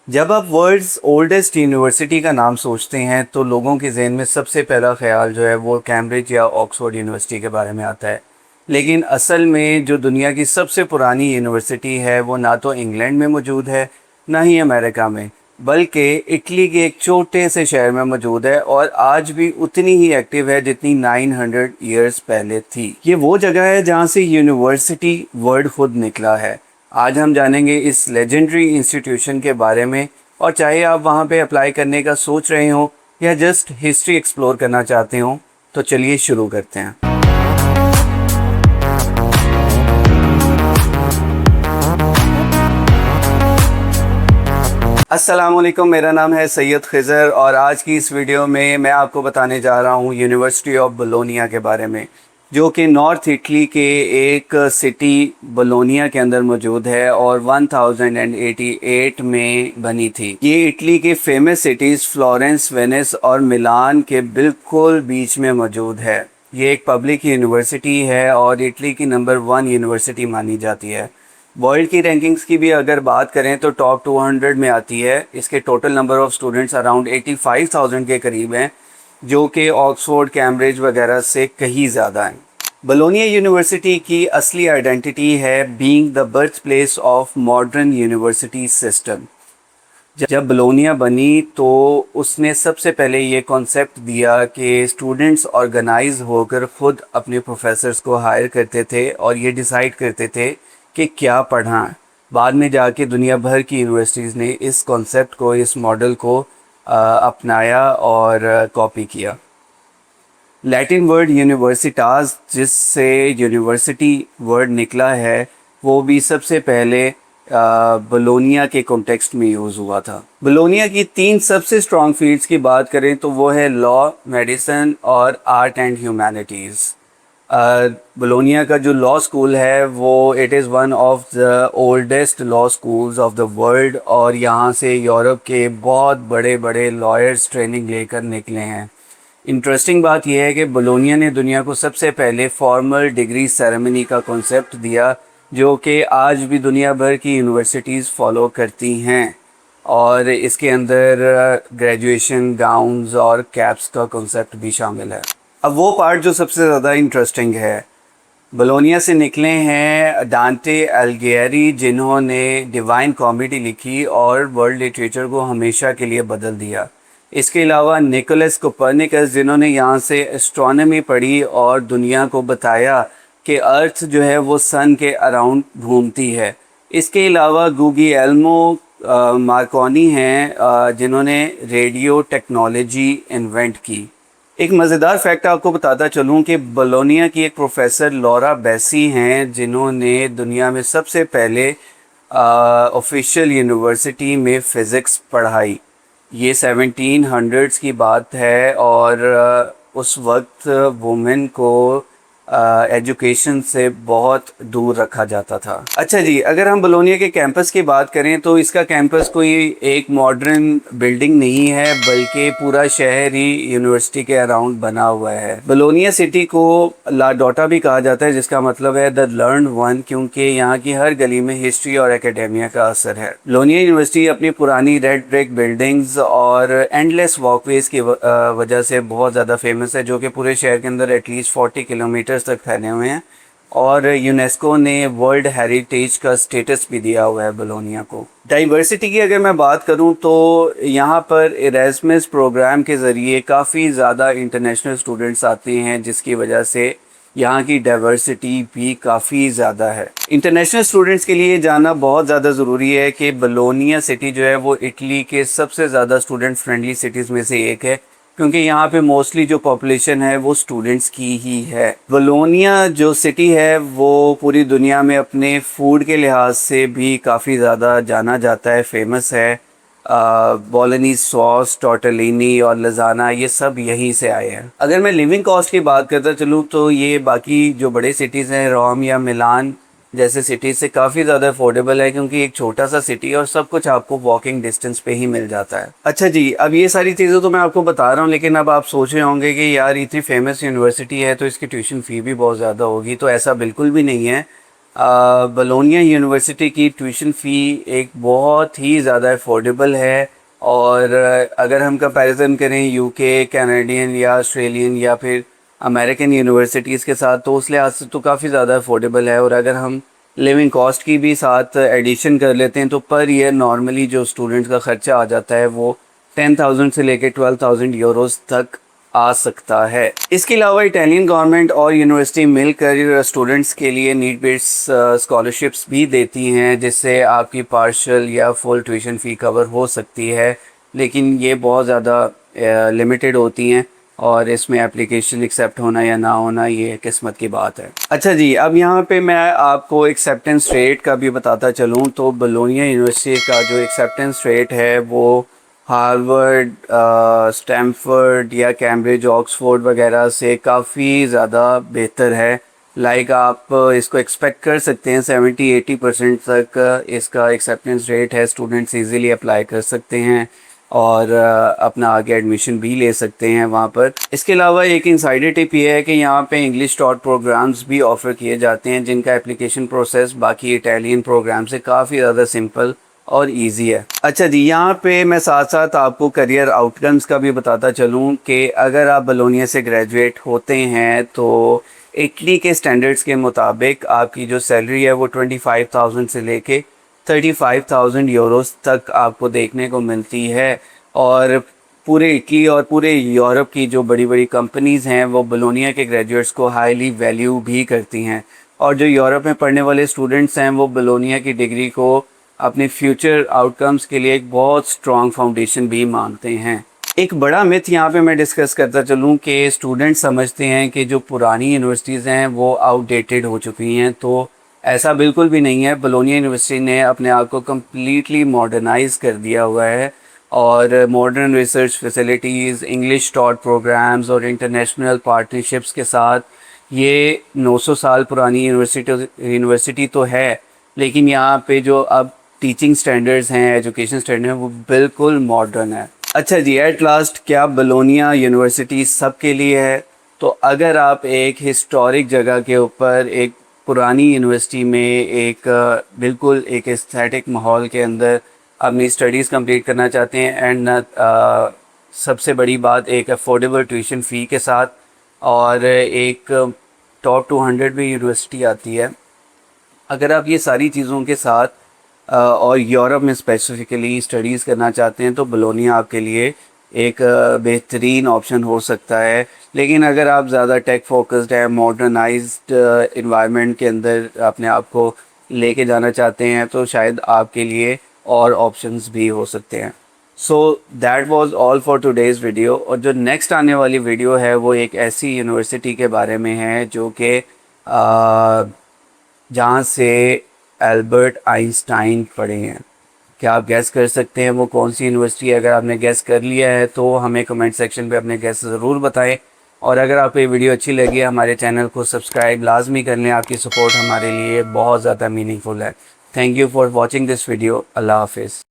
जब आप world's oldest university का नाम सोचते हैं तो लोगों के जहन में सबसे पहला ख्याल जो है वो कैम्ब्रिज या ऑक्सफोर्ड यूनिवर्सिटी के बारे में आता है। लेकिन असल में जो दुनिया की सबसे पुरानी यूनिवर्सिटी है वो ना तो इंग्लैंड में मौजूद है, ना ही अमेरिका में, बल्कि इटली के एक छोटे से शहर में मौजूद है और आज भी उतनी ही एक्टिव है जितनी 900 ईयर्स पहले थी। ये वो जगह है जहाँ से यूनिवर्सिटी वर्ड खुद निकला है। आज हम जानेंगे इस लेजेंडरी इंस्टीट्यूशन के बारे में, और चाहे आप वहाँ पे अप्लाई करने का सोच रहे हो या जस्ट हिस्ट्री एक्सप्लोर करना चाहते हो, तो चलिए शुरू करते हैं। अस्सलाम वालेकुम, मेरा नाम है सैयद खिज़र और आज की इस वीडियो में मैं आपको बताने जा रहा हूँ यूनिवर्सिटी ऑफ बोलोनिया के बारे में, जो कि नॉर्थ इटली के एक सिटी बोलोनिया के अंदर मौजूद है और 1088 में बनी थी। ये इटली के फेमस सिटीज़ फ्लोरेंस, वेनिस और मिलान के बिल्कुल बीच में मौजूद है। ये एक पब्लिक यूनिवर्सिटी है और इटली की नंबर 1 यूनिवर्सिटी मानी जाती है। वर्ल्ड की रैंकिंग्स की भी अगर बात करें तो टॉप 200 में आती है। इसके total number of students around 85,000 के करीब हैं, जो कि ऑक्सफोर्ड, कैम्ब्रिज वगैरह से कहीं ज़्यादा हैं। बोलोनिया यूनिवर्सिटी की असली आइडेंटिटी है being the birth place of modern university system. जब बोलोनिया बनी तो उसने सबसे पहले ये कॉन्सेप्ट दिया कि स्टूडेंट्स ऑर्गेनाइज होकर ख़ुद अपने प्रोफेसर्स को हायर करते थे और ये डिसाइड करते थे कि क्या पढ़ना। बाद में जाके दुनिया भर की यूनिवर्सिटीज़ ने इस कॉन्सेप्ट को, इस मॉडल को अपनाया और कॉपी किया। लैटिन वर्ड यूनिवर्सिटास, जिससे यूनिवर्सिटी वर्ड निकला है, वो भी सबसे पहले बोलोनिया के कॉन्टेक्स्ट में यूज़ हुआ था। बोलोनिया की 3 सबसे स्ट्रॉन्ग फील्ड्स की बात करें तो वो है लॉ, मेडिसिन और आर्ट एंड ह्यूमैनिटीज़। बोलोनिया का जो लॉ स्कूल है वो it is one of the oldest law schools of the world और यहाँ से यूरोप के बहुत बड़े बड़े लॉयर्स ट्रेनिंग लेकर निकले हैं। इंटरेस्टिंग बात यह है कि बोलोनिया ने दुनिया को सबसे पहले फॉर्मल डिग्री सेरेमनी का कॉन्सेप्ट दिया, जो कि आज भी दुनिया भर की यूनिवर्सिटीज़ फॉलो करती हैं, और इसके अंदर ग्रेजुएशन गाउन्स और कैप्स का कॉन्सेप्ट भी शामिल है। अब वो पार्ट जो सबसे ज़्यादा इंटरेस्टिंग है, बोलोनिया से निकले हैं डांटे अलिघिएरी, जिन्होंने डिवाइन कॉमेडी लिखी और वर्ल्ड लिटरेचर को हमेशा के लिए बदल दिया। इसके अलावा निकोलस कोपर्निकस, जिन्होंने यहाँ से एस्ट्रोनॉमी पढ़ी और दुनिया को बताया कि अर्थ जो है वो सन के अराउंड घूमती है। इसके अलावा गुगिएल्मो मार्कोनी हैं, जिन्होंने रेडियो टेक्नोलॉजी इन्वेंट की। एक मज़ेदार फैक्ट आपको बताता चलूँ कि बोलोनिया की एक प्रोफेसर लॉरा बेसी हैं, जिन्होंने दुनिया में सबसे पहले ऑफिशियल यूनिवर्सिटी में फ़िज़िक्स पढ़ाई। ये 1700s की बात है और उस वक्त वुमेन को एजुकेशन से बहुत दूर रखा जाता था। अच्छा जी, अगर हम बोलोनिया के कैंपस की बात करें तो इसका कैंपस कोई एक मॉडर्न बिल्डिंग नहीं है, बल्कि पूरा शहर ही यूनिवर्सिटी के अराउंड बना हुआ है। बोलोनिया सिटी को ला डोटा भी कहा जाता है, जिसका मतलब है द लर्न्ड वन, क्योंकि यहाँ की हर गली में हिस्ट्री और एकेडेमिया का असर है। बोलोनिया यूनिवर्सिटी अपनी पुरानी रेड ब्रिक बिल्डिंग्स और एंडलेस वॉकवेज की वजह से बहुत ज़्यादा फेमस है, जो कि पूरे शहर के अंदर एटलीस्ट 40 किलोमीटर तक फैले हुए हैं, और यूनेस्को ने वर्ल्ड हेरिटेज का स्टेटस भी दिया हुआ है बोलोनिया को। डाइवर्सिटी की अगर मैं बात करूं तो यहाँ पर इरेज़मस प्रोग्राम के ज़रिए काफ़ी ज़्यादा इंटरनेशनल स्टूडेंट्स आते हैं, जिसकी वजह से यहाँ की डाइवर्सिटी भी काफ़ी ज़्यादा है। इंटरनेशनल स्टूडेंट्स के लिए जाना बहुत ज़्यादा ज़रूरी है कि बोलोनिया सिटी जो है वो इटली के सबसे ज़्यादा स्टूडेंट फ्रेंडली सिटीज़ में से एक है, क्योंकि यहाँ पे मोस्टली जो पॉपुलेशन है वो स्टूडेंट्स की ही है। बोलोनिया जो सिटी है वो पूरी दुनिया में अपने फूड के लिहाज से भी काफ़ी ज़्यादा जाना जाता है, फेमस है। बोलोनीज सॉस, टॉर्टेलिनी और लजाना, ये सब यहीं से आए हैं। अगर मैं लिविंग कॉस्ट की बात करता चलूँ तो ये बाकी जो बड़े सिटीज़ हैं, रोम या मिलान जैसे सिटीज़ से काफ़ी ज़्यादा अफोर्डेबल है, क्योंकि एक छोटा सा सिटी और सब कुछ आपको वॉकिंग डिस्टेंस पे ही मिल जाता है। अच्छा जी, अब ये सारी चीज़ें तो मैं आपको बता रहा हूँ, लेकिन अब आप सोच रहे होंगे कि यार इतनी फेमस यूनिवर्सिटी है तो इसकी ट्यूशन फ़ी भी बहुत ज़्यादा होगी, तो ऐसा बिल्कुल भी नहीं है। बोलोनिया यूनिवर्सिटी की ट्यूशन फ़ी एक बहुत ही ज़्यादा अफोर्डेबल है, और अगर हम कंपैरिजन करें यूके, कैनेडियन या ऑस्ट्रेलियन या फिर अमेरिकन यूनिवर्सिटीज़ के साथ, तो उस लिहाज से तो काफ़ी ज़्यादा अफोर्डेबल है। और अगर हम लिविंग कॉस्ट की भी साथ एडिशन कर लेते हैं तो पर ईयर नॉर्मली जो स्टूडेंट्स का ख़र्चा आ जाता है वो 10,000 से लेकर 12,000 यूरोज़ तक आ सकता है। इसके अलावा इटालियन गवर्नमेंट और यूनिवर्सिटी मिलकर स्टूडेंट्स के लिए नीड बेस्ड स्कॉलरशिप्स भी देती हैं, जिससे आपकी पार्शियल या फुल ट्यूशन फ़ी कवर हो सकती है, लेकिन ये बहुत ज़्यादा लिमिटेड होती हैं और इसमें एप्लीकेशन एक्सेप्ट होना या ना होना ये किस्मत की बात है। अच्छा जी, अब यहाँ पे मैं आपको एक्सेप्टेंस रेट का भी बताता चलूँ तो बोलोनिया यूनिवर्सिटी का जो एक्सेप्टेंस रेट है वो हार्वर्ड, स्टैमफोर्ड या कैम्ब्रिज, ऑक्सफोर्ड वगैरह से काफ़ी ज़्यादा बेहतर है। लाइक आप इसको एक्सपेक्ट कर सकते हैं 70-80% तक इसका एक्सेप्टेंस रेट है। स्टूडेंट्स इजीली अप्लाई कर सकते हैं और अपना आगे एडमिशन भी ले सकते हैं वहाँ पर। इसके अलावा एक इनसाइडर टिप ये है कि यहाँ पे इंग्लिश टॉट प्रोग्राम्स भी ऑफ़र किए जाते हैं, जिनका एप्लीकेशन प्रोसेस बाकी इटालियन प्रोग्राम से काफ़ी ज़्यादा सिंपल और इजी है। अच्छा जी, यहाँ पे मैं साथ साथ आपको करियर आउटकम्स का भी बताता चलूँ कि अगर आप बोलोनिया से ग्रेजुएट होते हैं तो इटली के स्टैंडर्ड्स के मुताबिक आपकी जो सैलरी है वो 25,000 से लेके 35,000 यूरोज़ तक आपको देखने को मिलती है। और पूरे इटली और पूरे यूरोप की जो बड़ी बड़ी कंपनीज़ हैं वो बोलोनिया के ग्रेजुएट्स को हाईली वैल्यू भी करती हैं, और जो यूरोप में पढ़ने वाले स्टूडेंट्स हैं वो बोलोनिया की डिग्री को अपने फ्यूचर आउटकम्स के लिए एक बहुत स्ट्रॉन्ग फाउंडेशन भी मानते हैं। एक बड़ा मिथ यहाँ पे मैं डिस्कस करता चलूँ कि स्टूडेंट्स समझते हैं कि जो पुरानी यूनिवर्सिटीज़ हैं वो आउटडेटेड हो चुकी हैं, तो ऐसा बिल्कुल भी नहीं है। बोलोनिया यूनिवर्सिटी ने अपने आप को कम्प्लीटली मॉडर्नाइज़ कर दिया हुआ है, और modern research facilities, English taught programmes और इंटरनेशनल पार्टनरशिप्स के साथ ये 900 साल पुरानी यूनिवर्सिटी तो है, लेकिन यहाँ पे जो अब टीचिंग स्टैंडर्ड्स हैं, एजुकेशन स्टैंडर्ड हैं, वो बिल्कुल मॉडर्न है। अच्छा जी, एट लास्ट, क्या बोलोनिया यूनिवर्सिटी सबके लिए है? तो अगर आप एक हिस्टोरिक जगह के ऊपर एक पुरानी यूनिवर्सिटी में एक बिल्कुल एक एस्थेटिक माहौल के अंदर अपनी स्टडीज़ कंप्लीट करना चाहते हैं एंड सबसे बड़ी बात एक अफोर्डेबल ट्यूशन फ़ी के साथ, और एक टॉप 200 में यूनिवर्सिटी आती है, अगर आप ये सारी चीज़ों के साथ और यूरोप में स्पेसिफ़िकली स्टडीज़ करना चाहते हैं तो बोलोनिया आपके लिए एक बेहतरीन ऑप्शन हो सकता है। लेकिन अगर आप ज़्यादा टेक फोकस्ड है, मॉडर्नाइज्ड इन्वायरमेंट के अंदर अपने आप को लेके जाना चाहते हैं तो शायद आपके लिए और ऑप्शंस भी हो सकते हैं। So that was all for today's video. और जो नेक्स्ट आने वाली वीडियो है वो एक ऐसी यूनिवर्सिटी के बारे में है जो कि जहाँ से एल्बर्ट आइंस्टाइन पढ़े हैं। क्या आप गैस कर सकते हैं वो कौन सी यूनिवर्सिटी है? अगर आपने गैस कर लिया है तो हमें कमेंट सेक्शन पे अपने गैस ज़रूर बताएं, और अगर आपको ये वीडियो अच्छी लगी है हमारे चैनल को सब्सक्राइब लाजमी कर लें। आपकी सपोर्ट हमारे लिए बहुत ज़्यादा मीनिंगफुल है। Thank you for watching this video. अल्लाह हाफिज़।